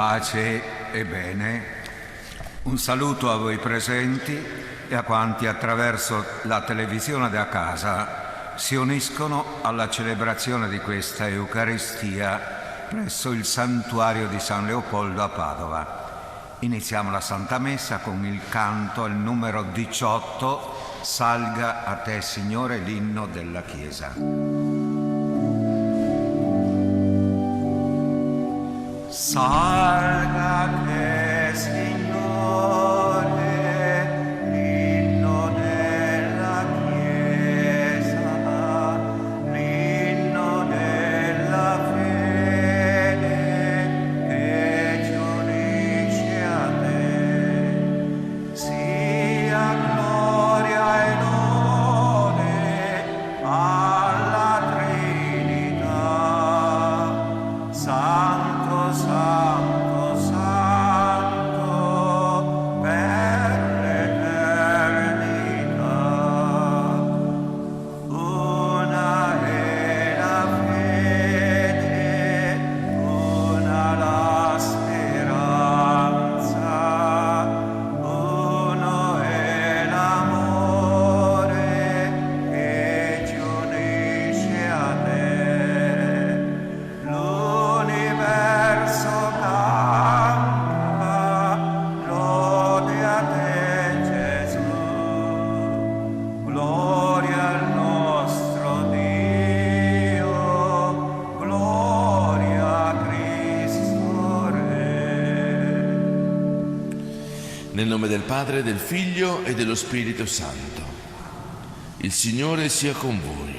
Pace e bene. Un saluto a voi presenti e a quanti attraverso la televisione da casa si uniscono alla celebrazione di questa Eucaristia presso il santuario di San Leopoldo a Padova. Iniziamo la Santa Messa con il canto, il numero 18, Salga a te Signore, l'inno della Chiesa. Salga a te Signore, l'inno della Chiesa, l'inno della fede che ci unisce a te. Sia gloria e lode alla Trinità. Santo, Santo per l'eternità. Una è la fede, una la speranza, uno è l'amore che ci unisce a te. L'universo canta, lode a te Gesù, gloria al nostro Dio, gloria a Cristo Re. Nel nome del Padre, del Figlio e dello Spirito Santo. Il Signore sia con voi.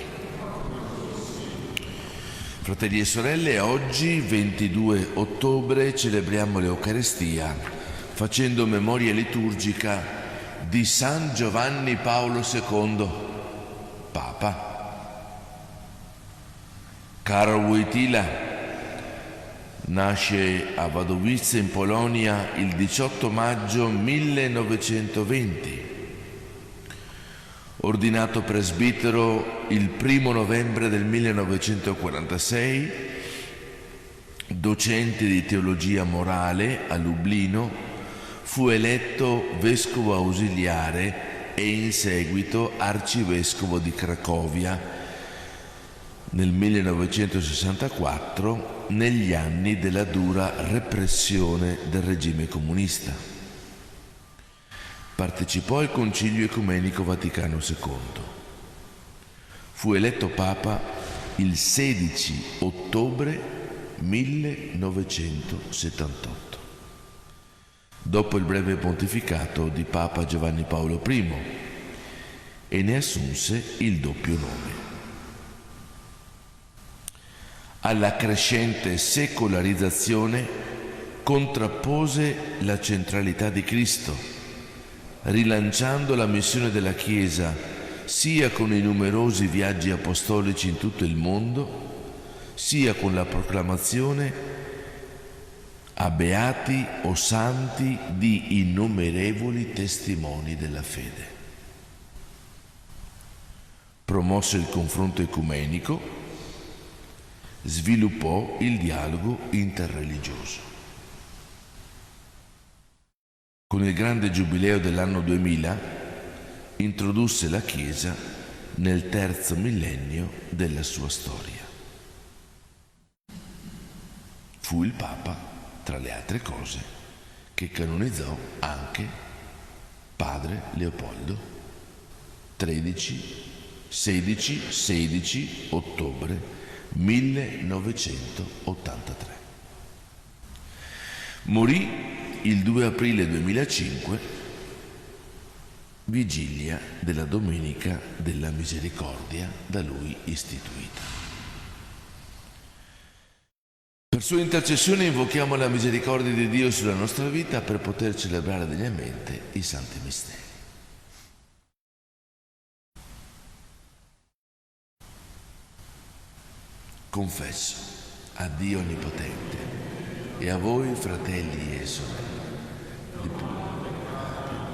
Fratelli e sorelle, oggi, 22 ottobre, celebriamo l'Eucaristia facendo memoria liturgica di San Giovanni Paolo II, Papa. Karol Wojtyła nasce a Wadowice in Polonia il 18 maggio 1920. Ordinato presbitero il 1 novembre del 1946, docente di teologia morale a Lublino, fu eletto vescovo ausiliare e in seguito arcivescovo di Cracovia nel 1964, negli anni della dura repressione del regime comunista. Partecipò al Concilio Ecumenico Vaticano II. Fu eletto Papa il 16 ottobre 1978, dopo il breve pontificato di Papa Giovanni Paolo I, e ne assunse il doppio nome. Alla crescente secolarizzazione contrappose la centralità di Cristo, rilanciando la missione della Chiesa sia con i numerosi viaggi apostolici in tutto il mondo, sia con la proclamazione a beati o santi di innumerevoli testimoni della fede. Promosse il confronto ecumenico, sviluppò il dialogo interreligioso. Con il grande giubileo dell'anno 2000 introdusse la Chiesa nel terzo millennio della sua storia. Fu il Papa, tra le altre cose, che canonizzò anche Padre Leopoldo 16 ottobre 1983. Morì il 2 aprile 2005, vigilia della Domenica della Misericordia da lui istituita. Per sua intercessione invochiamo la misericordia di Dio sulla nostra vita per poter celebrare degnamente i santi misteri. Confesso a Dio Onnipotente e a voi, fratelli e sorelle, di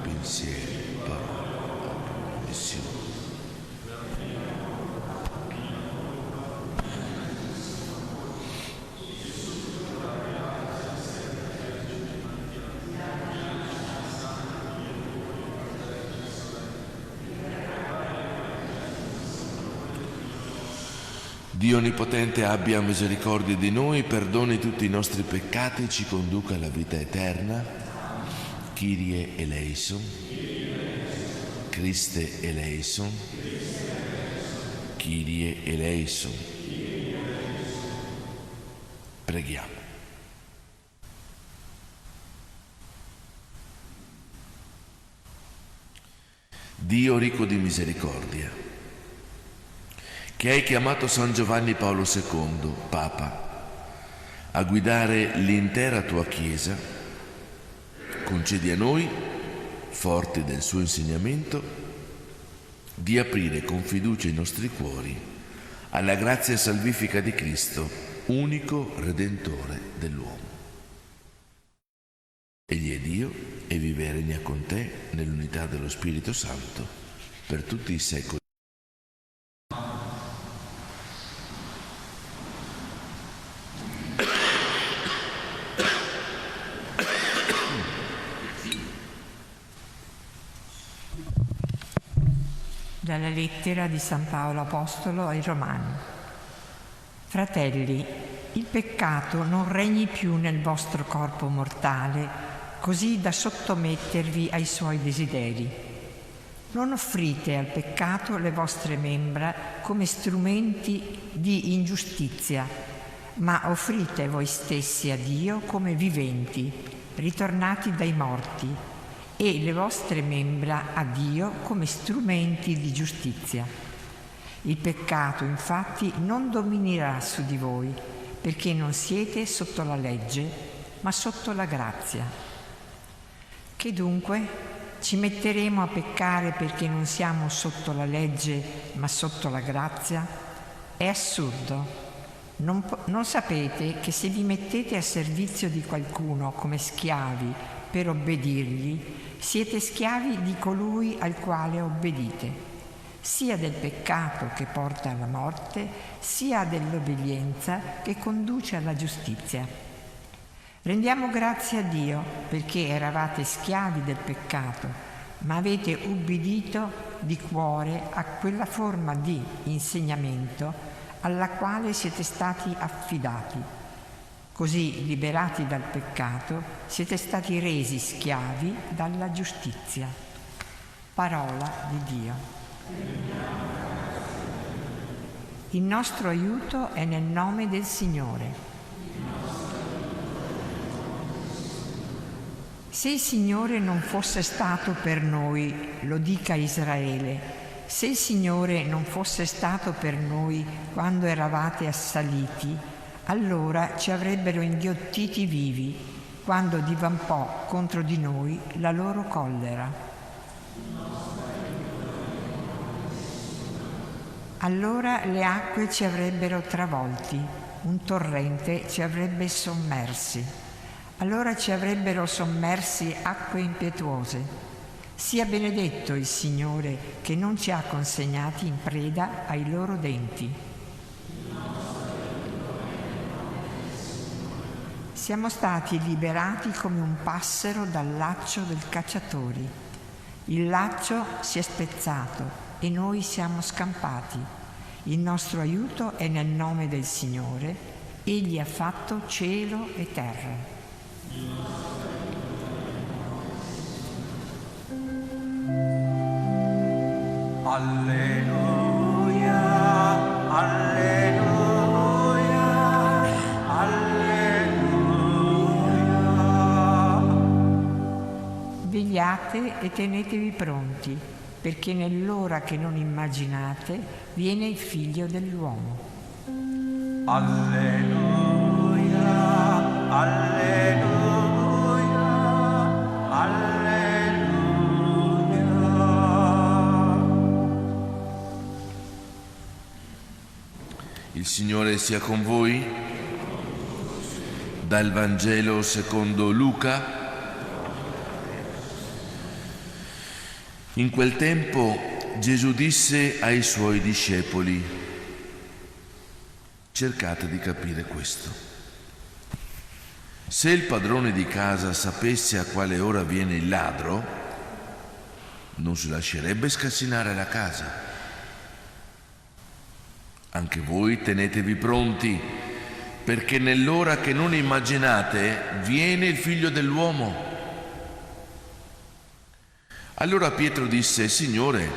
pensieri, parole, missioni, Dio Onnipotente abbia misericordia di noi, perdoni tutti i nostri peccati e ci conduca alla vita eterna. Kyrie eleison, Christe eleison, Kyrie eleison. Preghiamo. Dio ricco di misericordia, che hai chiamato San Giovanni Paolo II, Papa, a guidare l'intera tua Chiesa, concedi a noi, forti del suo insegnamento, di aprire con fiducia i nostri cuori alla grazia salvifica di Cristo, unico Redentore dell'uomo. Egli è Dio e vive e regna con te nell'unità dello Spirito Santo per tutti i secoli. Dalla lettera di San Paolo Apostolo ai Romani. Fratelli, il peccato non regni più nel vostro corpo mortale, così da sottomettervi ai suoi desideri. Non offrite al peccato le vostre membra come strumenti di ingiustizia, ma offrite voi stessi a Dio come viventi, ritornati dai morti, e le vostre membra a Dio come strumenti di giustizia. Il peccato, infatti, non dominerà su di voi, perché non siete sotto la legge, ma sotto la grazia. Che dunque? Ci metteremo a peccare perché non siamo sotto la legge, ma sotto la grazia? È assurdo. Non sapete che se vi mettete a servizio di qualcuno come schiavi per obbedirgli, siete schiavi di colui al quale obbedite, sia del peccato che porta alla morte, sia dell'obbedienza che conduce alla giustizia. Rendiamo grazie a Dio perché eravate schiavi del peccato, ma avete ubbidito di cuore a quella forma di insegnamento alla quale siete stati affidati. Così, liberati dal peccato, siete stati resi schiavi dalla giustizia. Parola di Dio. Il nostro aiuto è nel nome del Signore. Se il Signore non fosse stato per noi, lo dica Israele, se il Signore non fosse stato per noi quando eravate assaliti, allora ci avrebbero inghiottiti vivi quando divampò contro di noi la loro collera. Allora le acque ci avrebbero travolti, un torrente ci avrebbe sommersi. Allora ci avrebbero sommersi acque impetuose. Sia benedetto il Signore che non ci ha consegnati in preda ai loro denti. Siamo stati liberati come un passero dal laccio del cacciatori. Il laccio si è spezzato e noi siamo scampati. Il nostro aiuto è nel nome del Signore. Egli ha fatto cielo e terra. Alleluia, alleluia, alleluia. Vegliate e tenetevi pronti, perché nell'ora che non immaginate viene il Figlio dell'uomo. Alleluia, alleluia, alleluia. Il Signore sia con voi. Dal Vangelo secondo Luca. In quel tempo Gesù disse ai suoi discepoli: cercate di capire questo. Se il padrone di casa sapesse a quale ora viene il ladro, non si lascerebbe scassinare la casa. Anche voi tenetevi pronti, perché nell'ora che non immaginate viene il Figlio dell'uomo. Allora Pietro disse: Signore,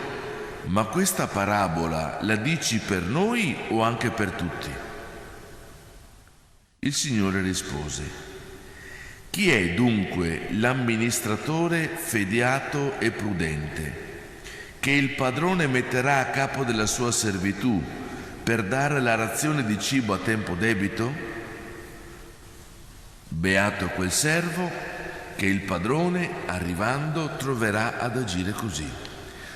ma questa parabola la dici per noi o anche per tutti? Il Signore rispose: chi è dunque l'amministratore fediato e prudente, che il padrone metterà a capo della sua servitù per dare la razione di cibo a tempo debito? Beato quel servo che il padrone, arrivando, troverà ad agire così.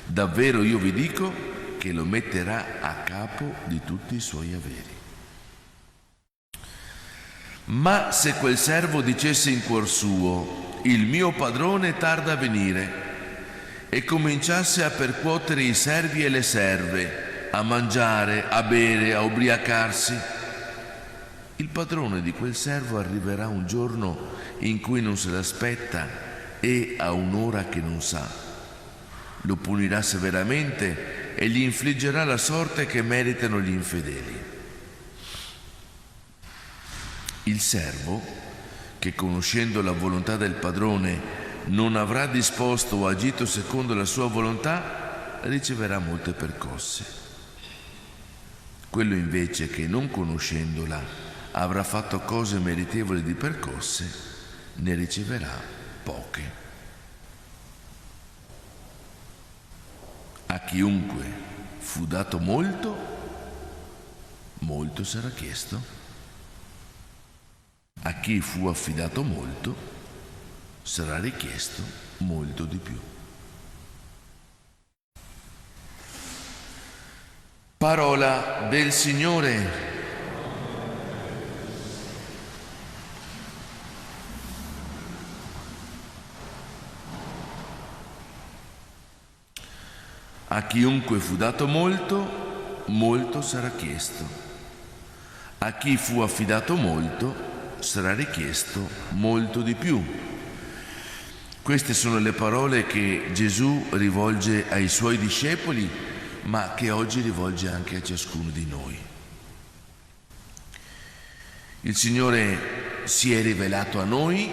Davvero io vi dico che lo metterà a capo di tutti i suoi averi. Ma se quel servo dicesse in cuor suo: il mio padrone tarda a venire, e cominciasse a percuotere i servi e le serve, a mangiare, a bere, a ubriacarsi, il padrone di quel servo arriverà un giorno in cui non se l'aspetta e a un'ora che non sa. Lo punirà severamente e gli infliggerà la sorte che meritano gli infedeli. Il servo, che conoscendo la volontà del padrone non avrà disposto o agito secondo la sua volontà, riceverà molte percosse. Quello invece che, non conoscendola, avrà fatto cose meritevoli di percosse, ne riceverà poche. A chiunque fu dato molto, molto sarà chiesto. A chi fu affidato molto, sarà richiesto molto di più. Parola del Signore. A chiunque fu dato molto, molto sarà chiesto. A chi fu affidato molto, sarà richiesto molto di più. Queste sono le parole che Gesù rivolge ai suoi discepoli, ma che oggi rivolge anche a ciascuno di noi. Il Signore si è rivelato a noi,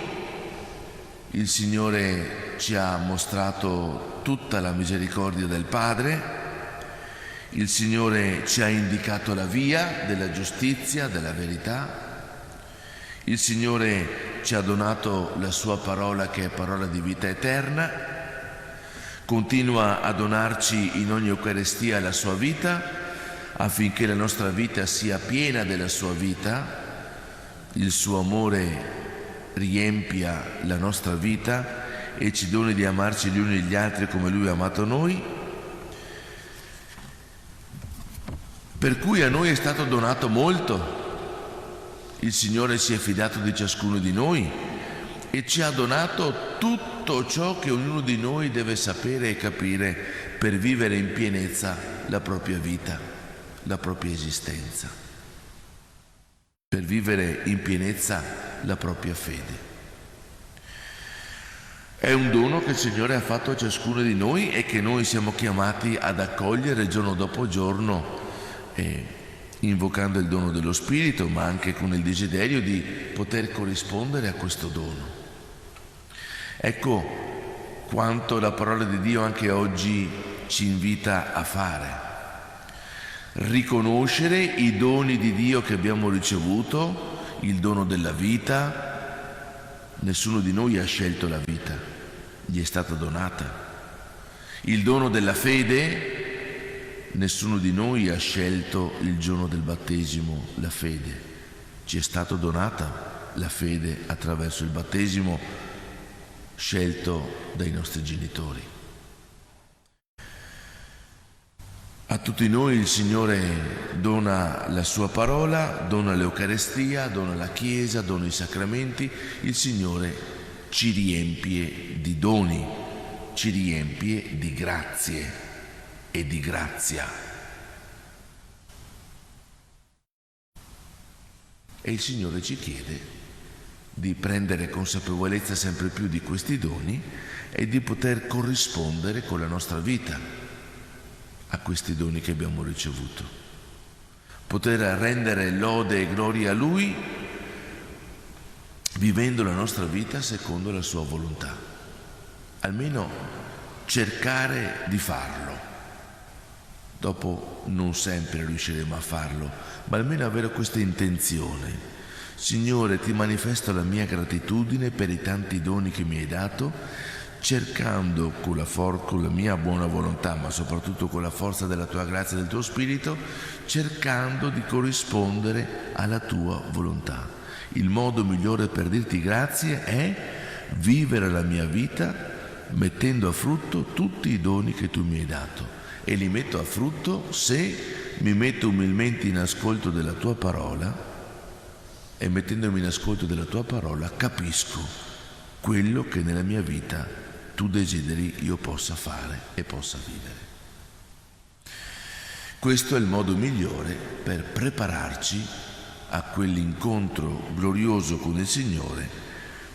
il Signore ci ha mostrato tutta la misericordia del Padre, il Signore ci ha indicato la via della giustizia, della verità, il Signore ci ha donato la sua parola che è parola di vita eterna, continua a donarci in ogni Eucaristia la sua vita affinché la nostra vita sia piena della sua vita, il suo amore riempia la nostra vita e ci doni di amarci gli uni gli altri come Lui ha amato noi, per cui a noi è stato donato molto. Il Signore si è fidato di ciascuno di noi e ci ha donato tutto ciò che ognuno di noi deve sapere e capire per vivere in pienezza la propria vita, la propria esistenza, per vivere in pienezza la propria fede. È un dono che il Signore ha fatto a ciascuno di noi e che noi siamo chiamati ad accogliere giorno dopo giorno, invocando il dono dello Spirito, ma anche con il desiderio di poter corrispondere a questo dono. Ecco quanto la parola di Dio anche oggi ci invita a fare. Riconoscere i doni di Dio che abbiamo ricevuto, il dono della vita. Nessuno di noi ha scelto la vita, gli è stata donata. Il dono della fede, nessuno di noi ha scelto il giorno del battesimo la fede, ci è stata donata la fede attraverso il battesimo scelto dai nostri genitori. A tutti noi il Signore dona la sua parola, dona l'Eucaristia, dona la Chiesa, dona i sacramenti. Il Signore ci riempie di doni, ci riempie di grazie e di grazia. E il Signore ci chiede di prendere consapevolezza sempre più di questi doni e di poter corrispondere con la nostra vita a questi doni che abbiamo ricevuto. poter rendere lode e gloria a Lui, vivendo la nostra vita secondo la sua volontà. Almeno cercare di farlo. Dopo non sempre riusciremo a farlo, ma almeno avere questa intenzione. Signore, ti manifesto la mia gratitudine per i tanti doni che mi hai dato, cercando con la mia buona volontà, ma soprattutto con la forza della tua grazia e del tuo spirito, cercando di corrispondere alla tua volontà. Il modo migliore per dirti grazie è vivere la mia vita mettendo a frutto tutti i doni che tu mi hai dato, e li metto a frutto se mi metto umilmente in ascolto della tua parola, e mettendomi in ascolto della tua parola capisco quello che nella mia vita tu desideri io possa fare e possa vivere. Questo è il modo migliore per prepararci a quell'incontro glorioso con il Signore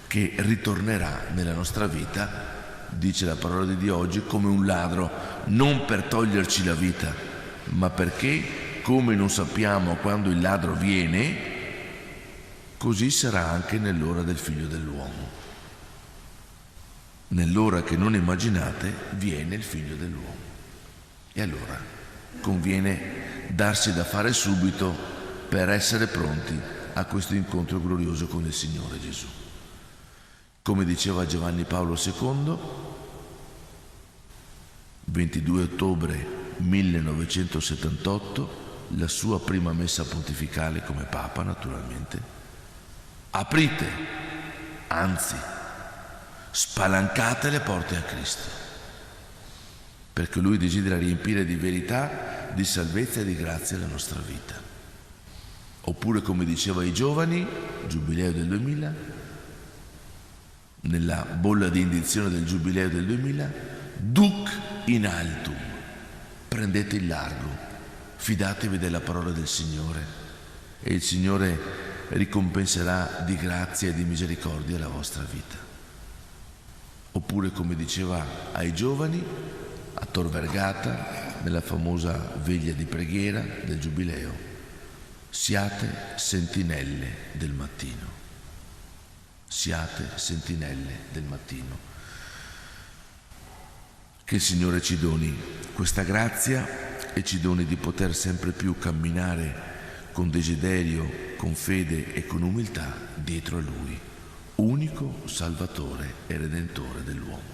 che ritornerà nella nostra vita, dice la parola di Dio oggi, come un ladro, non per toglierci la vita, ma perché, come non sappiamo quando il ladro viene, così sarà anche nell'ora del Figlio dell'uomo. Nell'ora che non immaginate viene il Figlio dell'uomo. E allora conviene darsi da fare subito per essere pronti a questo incontro glorioso con il Signore Gesù. Come diceva Giovanni Paolo II, 22 ottobre 1978, la sua prima messa pontificale come Papa, naturalmente: aprite, anzi spalancate le porte a Cristo, perché Lui desidera riempire di verità, di salvezza e di grazia la nostra vita. Oppure, come diceva ai giovani, Giubileo del 2000, nella bolla di indizione del Giubileo del 2000, duc in altum, prendete il largo, fidatevi della parola del Signore e il Signore ricompenserà di grazia e di misericordia la vostra vita. Oppure, come diceva ai giovani a Tor Vergata, nella famosa veglia di preghiera del Giubileo: siate sentinelle del mattino. Siate sentinelle del mattino. Che il Signore ci doni questa grazia e ci doni di poter sempre più camminare con desiderio, con fede e con umiltà dietro a Lui, unico Salvatore e Redentore dell'uomo.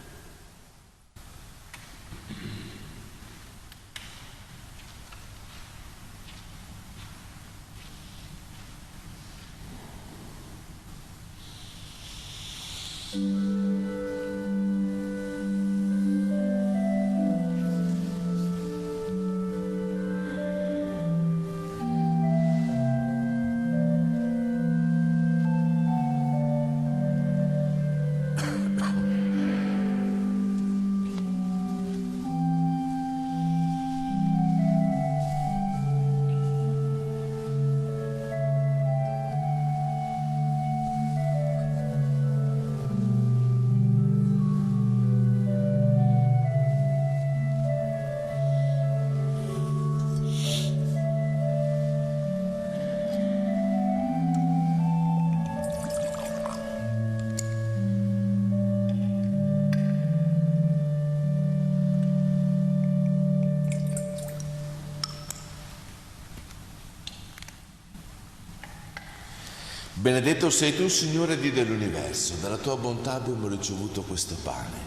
Benedetto sei tu, Signore Dio dell'universo, dalla tua bontà abbiamo ricevuto questo pane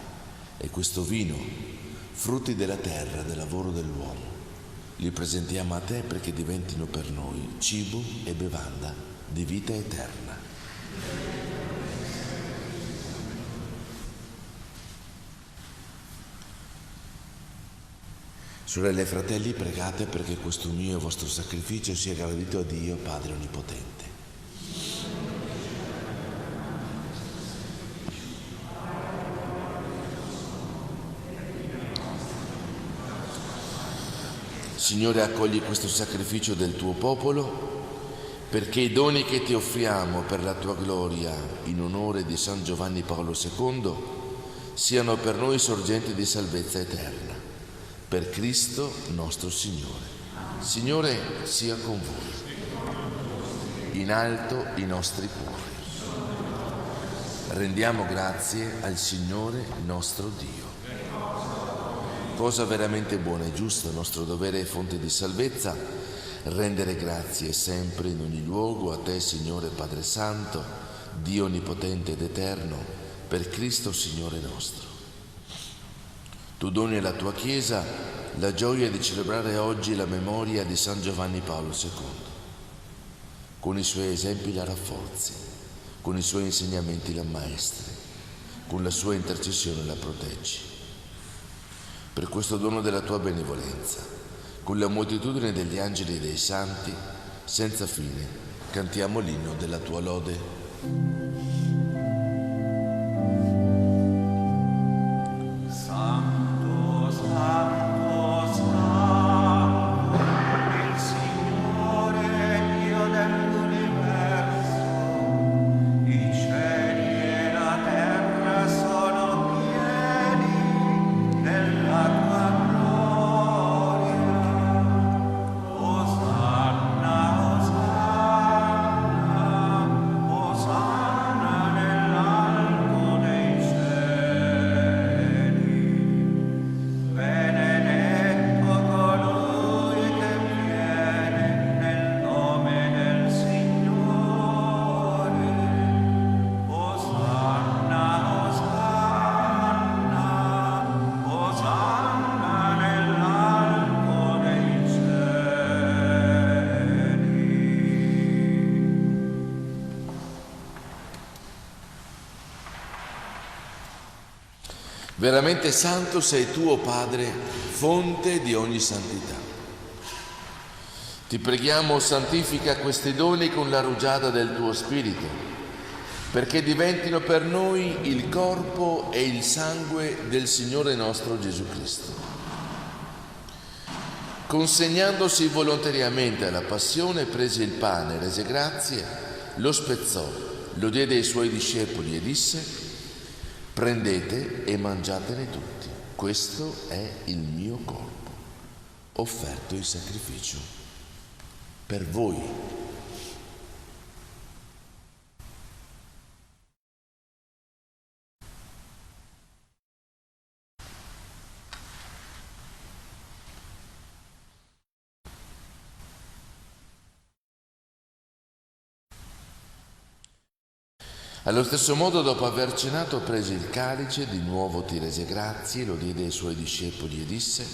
e questo vino, frutti della terra, del lavoro dell'uomo. Li presentiamo a te perché diventino per noi cibo e bevanda di vita eterna. Sorelle e fratelli, pregate perché questo mio e vostro sacrificio sia gradito a Dio Padre Onnipotente. Signore, accogli questo sacrificio del tuo popolo, perché i doni che ti offriamo per la tua gloria in onore di San Giovanni Paolo II siano per noi sorgenti di salvezza eterna. Per Cristo nostro Signore. Signore sia con voi. In alto i nostri cuori. Rendiamo grazie al Signore nostro Dio. Cosa veramente buona e giusta, nostro dovere e fonte di salvezza, rendere grazie sempre in ogni luogo a Te, Signore Padre Santo, Dio onnipotente ed eterno, per Cristo Signore nostro. Tu doni alla Tua Chiesa la gioia di celebrare oggi la memoria di San Giovanni Paolo II. Con i suoi esempi la rafforzi, con i suoi insegnamenti la maestri, con la sua intercessione la proteggi. Per questo dono della Tua benevolenza, con la moltitudine degli angeli e dei santi, senza fine, cantiamo l'inno della Tua lode. Veramente santo sei tu, o Padre, fonte di ogni santità. Ti preghiamo, santifica questi doni con la rugiada del tuo Spirito, perché diventino per noi il corpo e il sangue del Signore nostro Gesù Cristo. Consegnandosi volontariamente alla passione, prese il pane, rese grazie, lo spezzò, lo diede ai suoi discepoli e disse: prendete e mangiatene tutti, questo è il mio corpo, offerto in sacrificio per voi. Allo stesso modo, dopo aver cenato, prese il calice, di nuovo ti rese grazie, lo diede ai suoi discepoli e disse: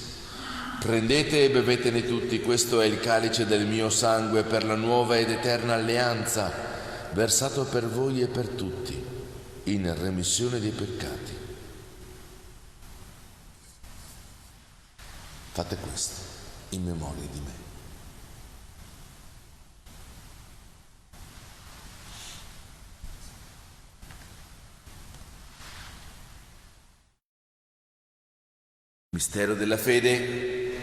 prendete e bevetene tutti, questo è il calice del mio sangue per la nuova ed eterna alleanza, versato per voi e per tutti, in remissione dei peccati. Fate questo in memoria di me. Mistero della fede.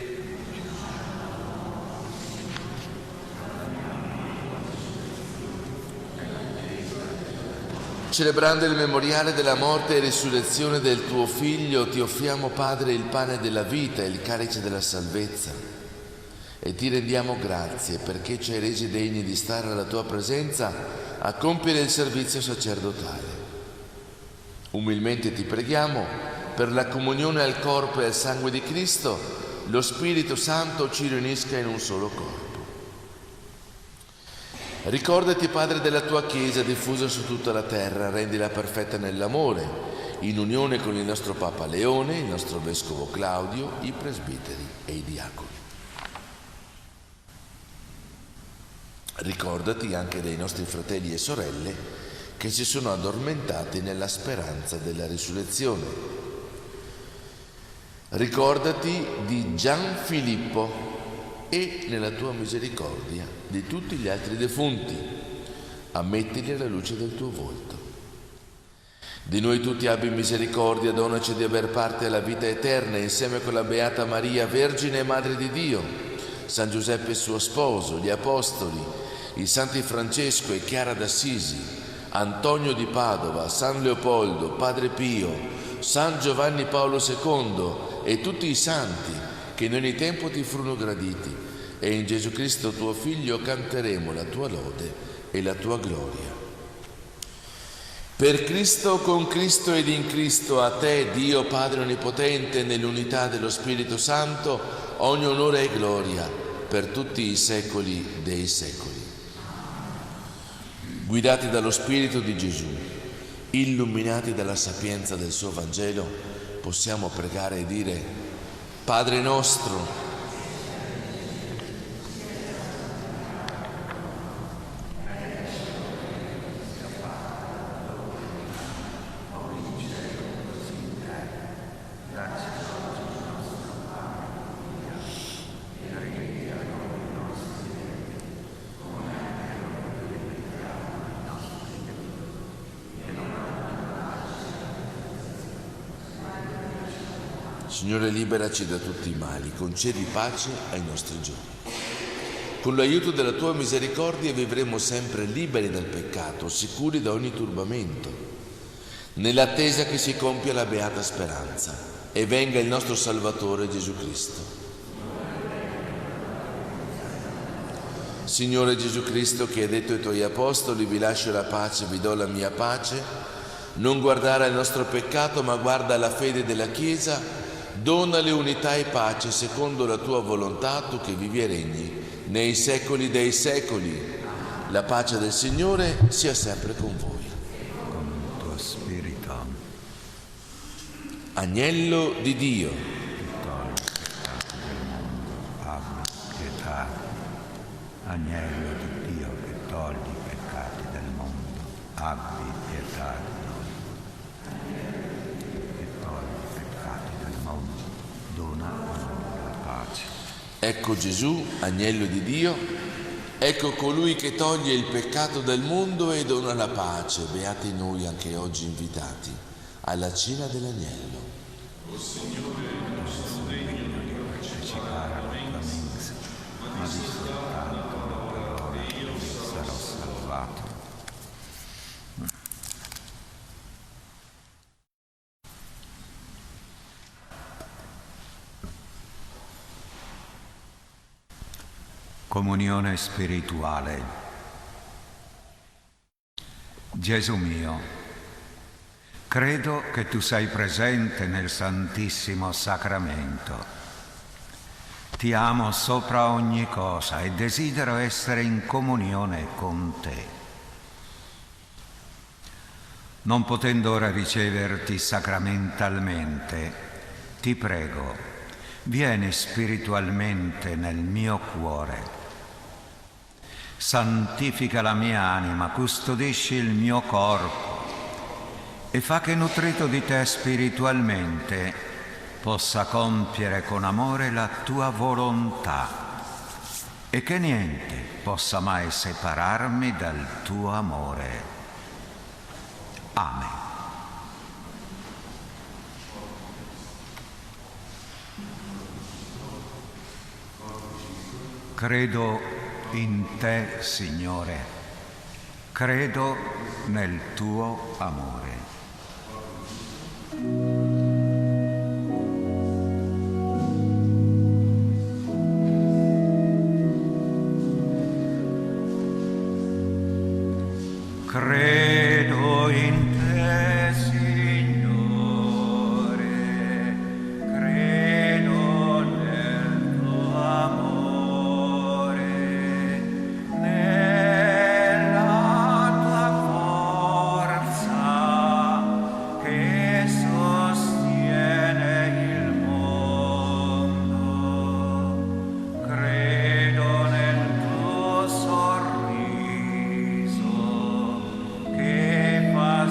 Celebrando il memoriale della morte e risurrezione del tuo Figlio, ti offriamo, Padre, il pane della vita e il calice della salvezza, e ti rendiamo grazie perché ci hai resi degni di stare alla tua presenza a compiere il servizio sacerdotale. Umilmente ti preghiamo, per la comunione al corpo e al sangue di Cristo, lo Spirito Santo ci riunisca in un solo corpo. Ricordati, Padre, della tua Chiesa diffusa su tutta la terra, rendila perfetta nell'amore, in unione con il nostro Papa Leone, il nostro Vescovo Claudio, i presbiteri e i diaconi. Ricordati anche dei nostri fratelli e sorelle che si sono addormentati nella speranza della risurrezione. Ricordati di Gianfilippo e, nella tua misericordia, di tutti gli altri defunti. Ammettili alla luce del tuo volto. Di noi tutti abbi misericordia, donaci di aver parte alla vita eterna insieme con la Beata Maria, Vergine e Madre di Dio, San Giuseppe suo sposo, gli Apostoli, i Santi Francesco e Chiara d'Assisi, Antonio di Padova, San Leopoldo, Padre Pio, San Giovanni Paolo II e tutti i santi che in ogni tempo ti furono graditi, e in Gesù Cristo tuo Figlio canteremo la tua lode e la tua gloria. Per Cristo, con Cristo ed in Cristo, a te, Dio Padre Onnipotente, nell'unità dello Spirito Santo, ogni onore e gloria per tutti i secoli dei secoli. Guidati dallo Spirito di Gesù, illuminati dalla sapienza del suo Vangelo, possiamo pregare e dire: Padre nostro, Signore, liberaci da tutti i mali, concedi pace ai nostri giorni. Con l'aiuto della tua misericordia vivremo sempre liberi dal peccato, sicuri da ogni turbamento, nell'attesa che si compia la beata speranza e venga il nostro Salvatore Gesù Cristo. Signore Gesù Cristo, che hai detto ai tuoi apostoli: vi lascio la pace, vi do la mia pace, non guardare al nostro peccato ma guarda alla fede della Chiesa, donale unità e pace secondo la tua volontà, tu che vivi e regni nei secoli dei secoli. La pace del Signore sia sempre con voi. Con il tuo spirito. Agnello di Dio, Che togli i peccati del mondo, abbi pietà. Agnello di Dio che togli i peccati del mondo, abbi pietà di noi. Che togli i peccati del mondo, dona la pace. ecco Gesù, Agnello di Dio, ecco colui che toglie il peccato del mondo e dona la pace. Beati noi anche oggi invitati alla cena dell'Agnello. O Signore, non sono degno di partecipare alla tua mensa, ma di soltanto una parola e io sarò salvato. Comunione spirituale. Gesù mio, credo che tu sei presente nel Santissimo Sacramento. Ti amo sopra ogni cosa e desidero essere in comunione con te. Non potendo ora riceverti sacramentalmente, ti prego, vieni spiritualmente nel mio cuore. Santifica la mia anima, custodisci il mio corpo e fa che, nutrito di te spiritualmente, possa compiere con amore la tua volontà e che niente possa mai separarmi dal tuo amore. Amen. Credo in te, Signore, credo nel tuo amore. Credo in te, Signore, credo nel tuo amore, nella tua forza che sostiene il mondo. Credo nel tuo sorriso che fa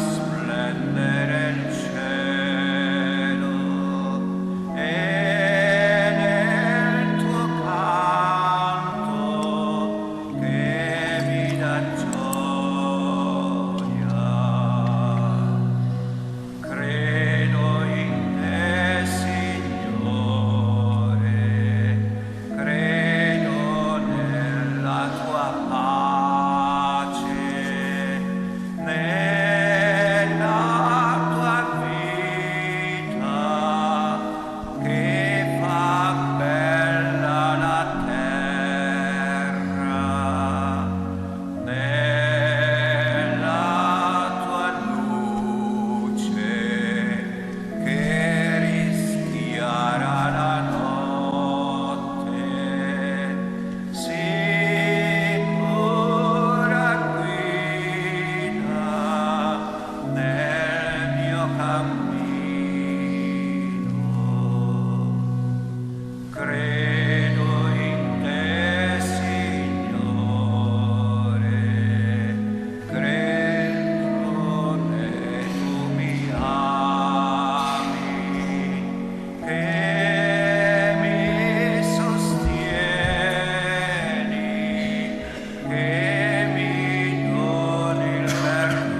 che mi doni il perdono,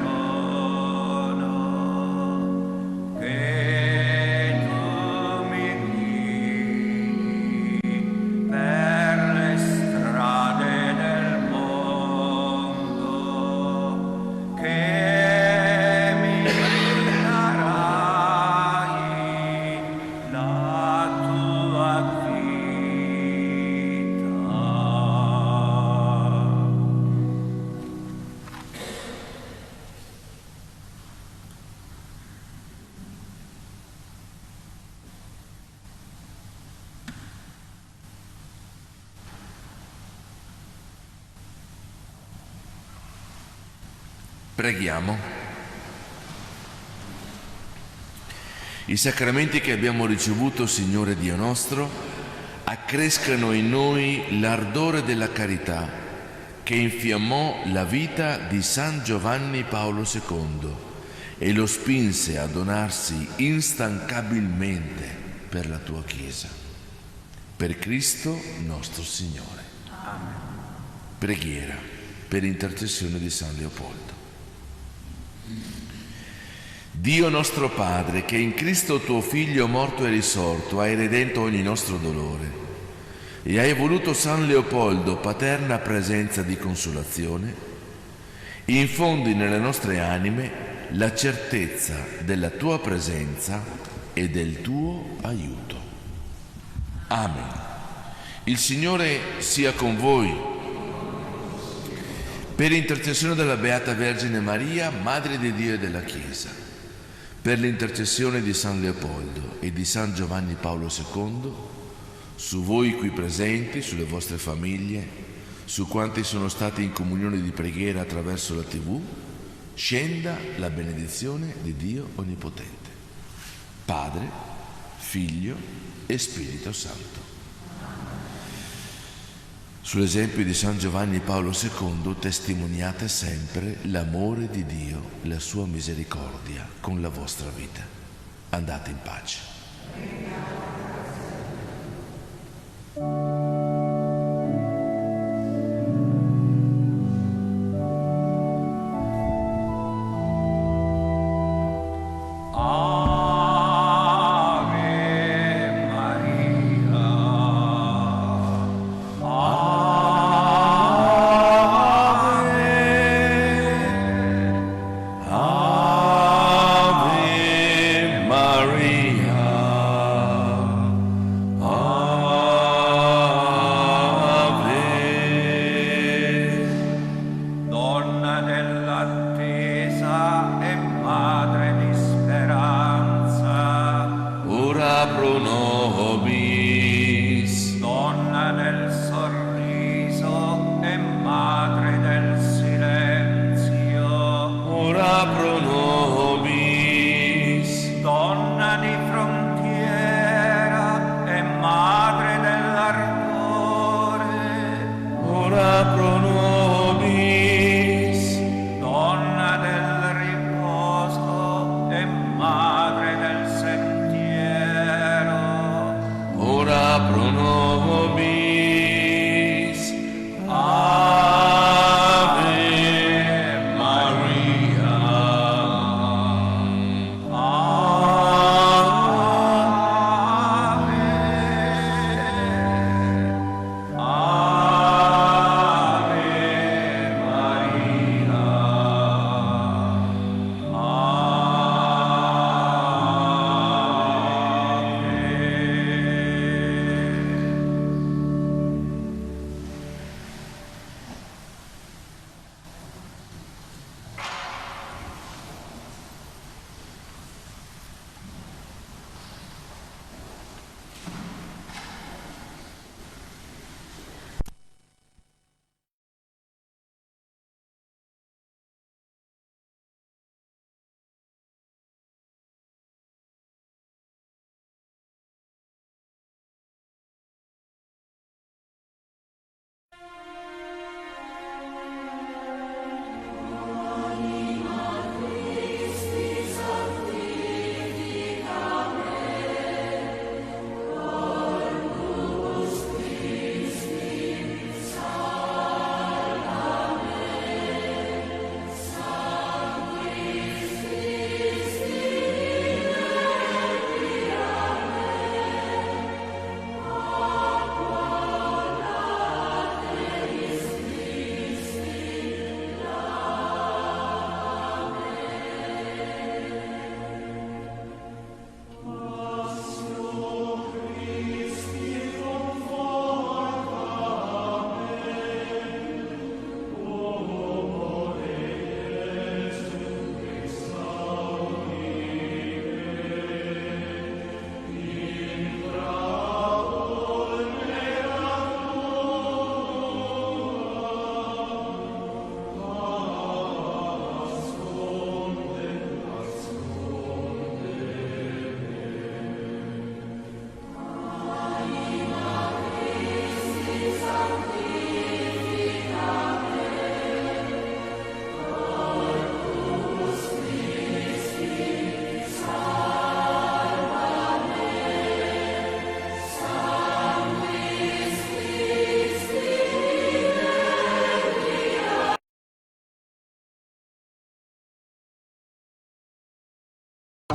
che tu mi guidi per le strade del mondo, che mi darai la tua vita. Preghiamo. I sacramenti che abbiamo ricevuto, Signore Dio nostro, accrescano in noi l'ardore della carità che infiammò la vita di San Giovanni Paolo II e lo spinse a donarsi instancabilmente per la tua Chiesa. Per Cristo nostro Signore. Amen. Preghiera per intercessione di San Leopoldo. Dio nostro Padre, che in Cristo tuo Figlio morto e risorto hai redento ogni nostro dolore e hai voluto San Leopoldo paterna presenza di consolazione, infondi nelle nostre anime la certezza della tua presenza e del tuo aiuto. Amen. Il Signore sia con voi. Per intercessione della Beata Vergine Maria, Madre di Dio e della Chiesa, per l'intercessione di San Leopoldo e di San Giovanni Paolo II, su voi qui presenti, sulle vostre famiglie, su quanti sono stati in comunione di preghiera attraverso la TV, scenda la benedizione di Dio Onnipotente, Padre, Figlio e Spirito Santo. Sull'esempio di San Giovanni Paolo II testimoniate sempre l'amore di Dio, la sua misericordia con la vostra vita. Andate in pace.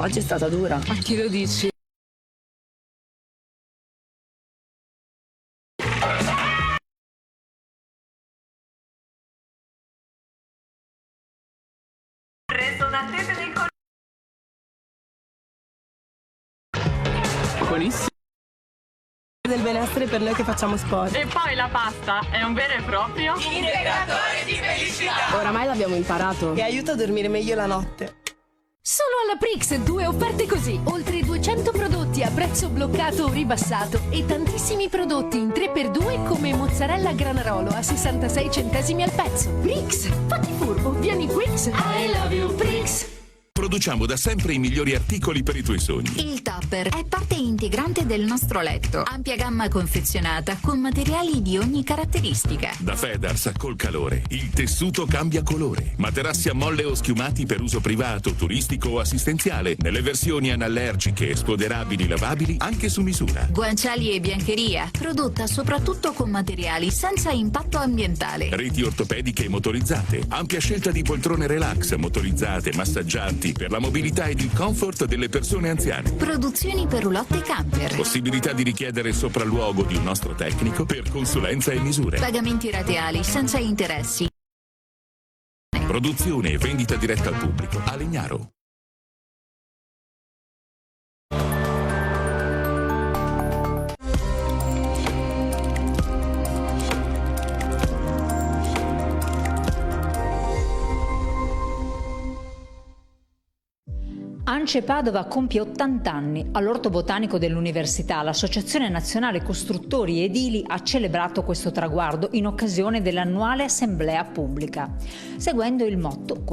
Oggi è stata dura. A chi lo dici? Buonissimo. Del benessere per noi che facciamo sport. E poi la pasta è un vero e proprio integratore di felicità. Oramai l'abbiamo imparato. E aiuta a dormire meglio la notte. Solo alla Prix 2 offerte così, oltre 200 prodotti a prezzo bloccato o ribassato e tantissimi prodotti in 3x2 come mozzarella Granarolo a 66 centesimi al pezzo. Prix, fatti furbo, vieni Prix. I love you Prix. Produciamo da sempre i migliori articoli per i tuoi sogni. Il Tupper è parte integrante del nostro letto. Ampia gamma confezionata con materiali di ogni caratteristica. Da Fedars col calore, il tessuto cambia colore. Materassi a molle o schiumati per uso privato, turistico o assistenziale. Nelle versioni anallergiche, spoderabili, lavabili, anche su misura. Guanciali e biancheria, prodotta soprattutto con materiali senza impatto ambientale. Reti ortopediche e motorizzate. Ampia scelta di poltrone relax, motorizzate, massaggianti, per la mobilità ed il comfort delle persone anziane. Produzioni per roulotte e camper. Possibilità di richiedere il sopralluogo di un nostro tecnico per consulenza e misure. Pagamenti rateali senza interessi. Produzione e vendita diretta al pubblico. A Legnaro. Ance Padova compie 80 anni. All'Orto Botanico dell'Università, l'Associazione Nazionale Costruttori Edili ha celebrato questo traguardo in occasione dell'annuale assemblea pubblica, seguendo il motto